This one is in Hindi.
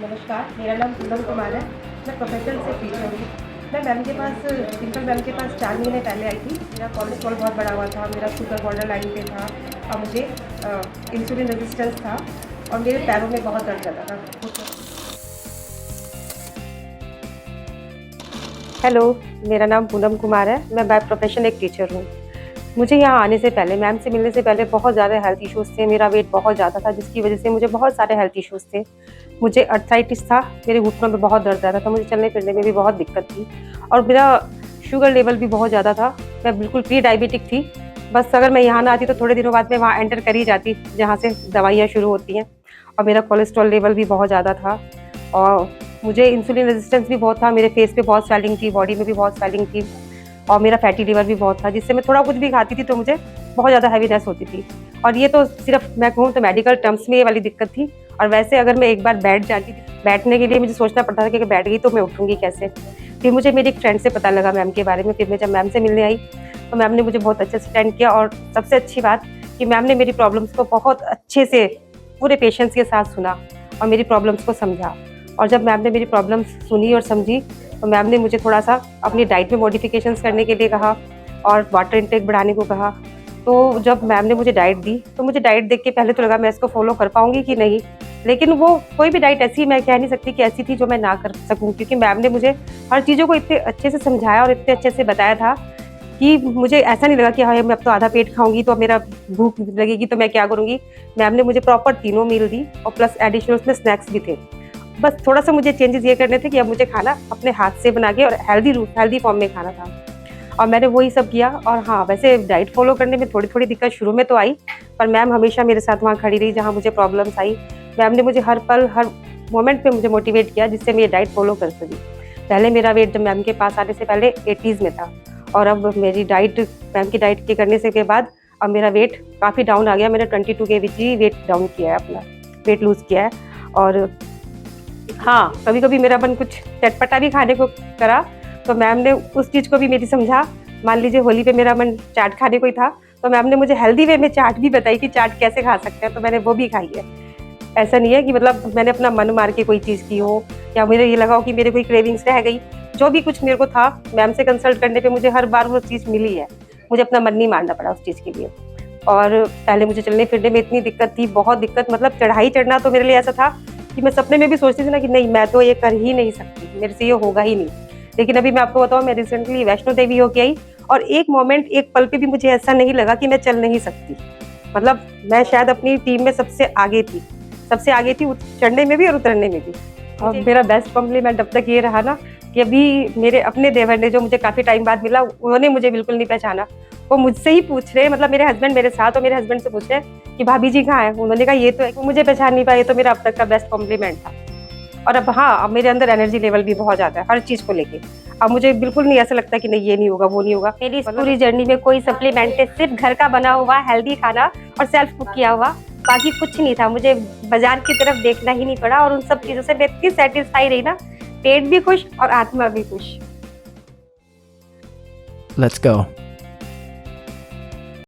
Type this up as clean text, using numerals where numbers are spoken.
नमस्कार, मेरा नाम पूनम कुमार है। मैं प्रोफेशन से टीचर हूँ। मैं मैम के पास डिम्पल मैम के पास 4 महीने पहले आई थी। मेरा कोलेस्ट्रॉल बहुत बढ़ा हुआ था, मेरा शुगर बॉर्डर लाइन पे था और मुझे इंसुलिन रेजिस्टेंस था और मेरे पैरों में बहुत दर्द रहता था। हेलो, मेरा नाम पूनम कुमार है। मैं बाय प्रोफेशन एक टीचर हूँ। मुझे यहाँ आने से पहले, मैम से मिलने से पहले बहुत ज़्यादा हेल्थ इश्यूज़ थे। मेरा वेट बहुत ज़्यादा था, जिसकी वजह से मुझे बहुत सारे हेल्थ इश्यूज़ थे। मुझे अर्थराइटिस था, मेरे घुटनों में बहुत दर्द रहता था, मुझे चलने फिरने में भी बहुत दिक्कत थी और मेरा शुगर लेवल भी बहुत ज़्यादा था। मैं बिल्कुल प्री डायबिटिक थी। बस अगर मैं यहाँ ना आती तो थोड़े दिनों बाद मैं वहाँ एंटर कर ही जाती, जहाँ से दवाइयाँ शुरू होती हैं। और मेरा कोलेस्ट्रॉल लेवल भी बहुत ज़्यादा था और मुझे इंसुलिन रेजिस्टेंस भी बहुत था। मेरे फेस पे बहुत स्वेलिंग थी, बॉडी में भी बहुत स्वेलिंग थी और मेरा फैटी लिवर भी बहुत था, जिससे मैं थोड़ा कुछ भी खाती थी तो मुझे बहुत ज़्यादा हैवीनेस होती थी। और ये तो सिर्फ मैं कहूँ तो मेडिकल टर्म्स में ये वाली दिक्कत थी। और वैसे अगर मैं एक बार बैठ जाती थी, बैठने के लिए मुझे सोचना पड़ता था कि बैठ गई तो मैं उठूँगी कैसे। फिर मुझे मेरी एक फ्रेंड से पता लगा मैम के बारे में। फिर मैं जब मैम से मिलने आई तो मैम ने मुझे बहुत अच्छे से अटेंड किया और सबसे अच्छी बात कि मैम ने मेरी प्रॉब्लम्स को बहुत अच्छे से पूरे पेशेंस के साथ सुना और मेरी प्रॉब्लम्स को समझा। और जब मैम ने मेरी प्रॉब्लम्स सुनी और समझी तो मैम ने मुझे थोड़ा सा अपनी डाइट में मॉडिफिकेशंस करने के लिए कहा और वाटर इंटेक बढ़ाने को कहा। तो जब मैम ने मुझे डाइट दी तो मुझे डाइट देख के पहले तो लगा मैं इसको फॉलो कर पाऊंगी कि नहीं, लेकिन वो कोई भी डाइट ऐसी मैं कह नहीं सकती कि ऐसी थी जो मैं ना कर सकूं, क्योंकि मैम ने मुझे हर चीज़ों को इतने अच्छे से समझाया और इतने अच्छे से बताया था कि मुझे ऐसा नहीं लगा कि हाँ मैं अब तो आधा पेट खाऊंगी तो मेरा भूख लगेगी तो मैं क्या करूँगी। मैम ने मुझे प्रॉपर तीनों मील दी और प्लस एडिशनल उसमें स्नैक्स भी थे। बस थोड़ा सा मुझे चेंजेस ये करने थे कि अब मुझे खाना अपने हाथ से बना के और हेल्दी फॉर्म में खाना था और मैंने वही सब किया। और हाँ, वैसे डाइट फॉलो करने में थोड़ी थोड़ी दिक्कत शुरू में तो आई, पर मैम हमेशा मेरे साथ वहाँ खड़ी रही जहाँ मुझे प्रॉब्लम्स आई। मैम ने मुझे हर पल हर मोमेंट पे मुझे मोटिवेट किया जिससे मैं ये डाइट फॉलो कर सकी। पहले मेरा वेट जब मैम के पास आने से पहले 80s में था और अब मेरी डाइट मैम की डाइट के करने से के बाद अब मेरा वेट काफ़ी डाउन आ गया। मैंने 22 kg वेट डाउन किया है, अपना वेट लूज़ किया है। और हाँ, कभी कभी मेरा मन कुछ चटपटा भी खाने को करा तो मैम ने उस चीज़ को भी मेरी समझा। मान लीजिए होली पे मेरा मन चाट खाने को ही था तो मैम ने मुझे हेल्दी वे में चाट भी बताई कि चाट कैसे खा सकते हैं, तो मैंने वो भी खाई है। ऐसा नहीं है कि मतलब मैंने अपना मन मार के कोई चीज़ की हो या मुझे ये लगा हो कि मेरे कोई क्रेविंग्स रह गई। जो भी कुछ मेरे को था मैम से कंसल्ट करने पे मुझे हर बार वो चीज़ मिली है। मुझे अपना मन नहीं मारना पड़ा उस चीज़ के लिए। और पहले मुझे चलने फिरने में इतनी दिक्कत थी, बहुत दिक्कत, मतलब चढ़ाई चढ़ना तो मेरे लिए ऐसा था कि मैं सपने में भी सोचती थी ना कि नहीं मैं तो ये कर ही नहीं सकती, मेरे से ये होगा ही नहीं। लेकिन अभी मैं आपको बताऊँ, मैं रिसेंटली वैष्णो देवी होके आई और एक मोमेंट एक पल पे भी मुझे ऐसा नहीं लगा कि मैं चल नहीं सकती। मतलब मैं शायद अपनी टीम में सबसे आगे थी चढ़ने में भी और उतरने में भी। और मेरा बेस्ट कॉम्प्लीमेंट अब तक ये रहा ना कि अभी मेरे अपने देवर ने, जो मुझे काफ़ी टाइम बाद मिला, उन्होंने मुझे बिल्कुल नहीं पहचाना। वो मुझसे ही पूछ रहे, मतलब मेरे हस्बैंड मेरे साथ और मेरे हस्बैंड से पूछ रहे कि भाभी जी कहाँ है। उन्होंने कहा ये तो है, वो मुझे पहचान नहीं पाए। तो मेरा अब तक का बेस्ट कॉम्प्लीमेंट था। और अब हाँ, अब मेरे अंदर एनर्जी लेवल भी बहुत ज़्यादा है हर चीज़ को लेके। अब मुझे बिल्कुल नहीं ऐसा लगता कि नहीं ये नहीं होगा वो नहीं होगा। मेरी इस पूरी जर्नी में कोई सप्लीमेंट है, सिर्फ घर का बना हुआ हेल्दी खाना और सेल्फ कुक किया हुआ, बाकी कुछ नहीं था। मुझे बाजार की तरफ देखना ही नहीं पड़ा और उन सब चीज़ों से मैं इतनी सेटिस्फाई रही ना, पेट भी खुश और आत्मा भी खुश। Let's go.